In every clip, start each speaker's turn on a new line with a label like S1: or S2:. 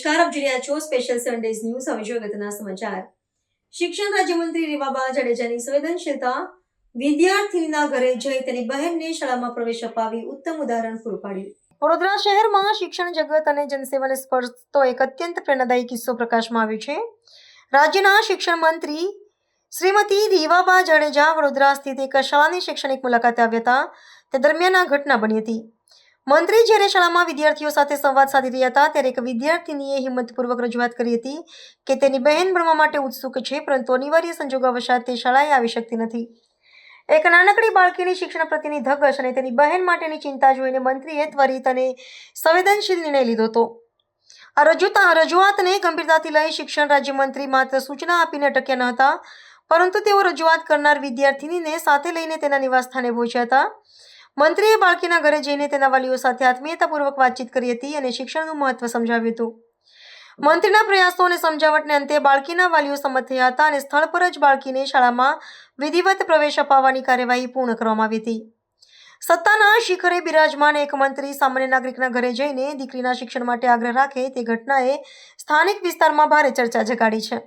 S1: નમસ્કાર, આપ જોઈ રહ્યા છો સ્પેશિયલ 7 ડેઝ ન્યૂઝ. હવે જોઈએ અગત્યના સમાચાર. શિક્ષણ રાજ્યમંત્રી રીવાબા જાડેજાની સંવેદનશીલતા, વિદ્યાર્થીનીના ઘરે જઈ તેની બહેનને શાળામાં પ્રવેશ અપાવી ઉત્તમ ઉદાહરણ પૂરું પાડ્યું. વડોદરા શહેરમાં શિક્ષણ જગત અને જનસેવાને સ્પર્શતો એક અત્યંત પ્રેરણાદાયી કિસ્સો પ્રકાશમાં આવ્યો છે. રાજ્યના શિક્ષણ મંત્રી શ્રીમતી રીવાબા જાડેજા વડોદરા સ્થિત એક શાળાની શૈક્ષણિક મુલાકાતે આવ્યા હતા. તે દરમિયાન આ ઘટના બની હતી. મંત્રી જ્યારે શાળામાં વિદ્યાર્થીઓ સાથે સંવાદ સાધી રહ્યા હતા ત્યારે એક વિદ્યાર્થીનીએ હિંમતપૂર્વક રજૂઆત કરી હતી કે તેની બહેન ભણવા માટે ઉત્સુક છે, પરંતુ અનિવાર્ય સંજોગોવશાત તે શાળાએ આવી શકતી નથી. એક નાનકડી બાળકીની શિક્ષણ પ્રત્યેની ધગશ અને તેની બહેન માટેની ચિંતા જોઈને મંત્રીએ ત્વરિત અને સંવેદનશીલ નિર્ણય લીધો હતો. આ રજૂઆતને ગંભીરતાથી લઈ શિક્ષણ રાજ્યમંત્રી માત્ર સૂચના આપીને અટક્યા ન હતા, પરંતુ તેઓ રજૂઆત કરનાર વિદ્યાર્થીનીને સાથે લઈને તેના નિવાસસ્થાને પહોંચ્યા હતા. મંત્રીએ બાળકીના ઘરે જઈને તેના વાલીઓ સાથે આત્મીયતાપૂર્વક વાતચીત કરી હતી અને શિક્ષણનું મહત્વ સમજાવ્યું હતું. મંત્રીના પ્રયાસો અને સમજાવટને અંતે બાળકીના વાલીઓ સંમત થયા હતા અને સ્થળ પર જ બાળકીને શાળામાં વિધિવત પ્રવેશ અપાવવાની કાર્યવાહી પૂર્ણ કરવામાં આવી હતી. સત્તાના શિખરે બિરાજમાન એક મંત્રી સામાન્ય નાગરિકના ઘરે જઈને દીકરીના શિક્ષણ માટે આગ્રહ રાખે તે ઘટનાએ સ્થાનિક વિસ્તારમાં ભારે ચર્ચા જગાડી છે.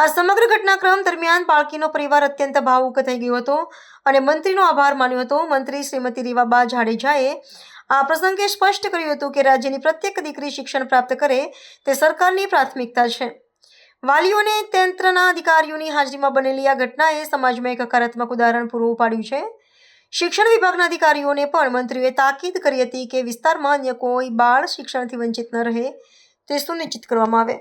S1: આ સમગ્ર ઘટનાક્રમ દરમિયાન બાળકીનો પરિવાર અત્યંત ભાવુક થઈ ગયો હતો અને મંત્રીનો આભાર માન્યો હતો. મંત્રી શ્રીમતી રીવાબા જાડેજાએ આ પ્રસંગે સ્પષ્ટ કર્યું હતું કે રાજ્યની પ્રત્યેક દીકરી શિક્ષણ પ્રાપ્ત કરે તે સરકારની પ્રાથમિકતા છે. વાલીઓ અને તંત્રના અધિકારીઓની હાજરીમાં બનેલી આ ઘટનાએ સમાજમાં એક હકારાત્મક ઉદાહરણ પૂરું પાડ્યું છે. શિક્ષણ વિભાગના અધિકારીઓને પણ મંત્રીએ તાકીદ કરી હતી કે વિસ્તારમાં અન્ય કોઈ બાળ શિક્ષણથી વંચિત ન રહે તે સુનિશ્ચિત કરવામાં આવે.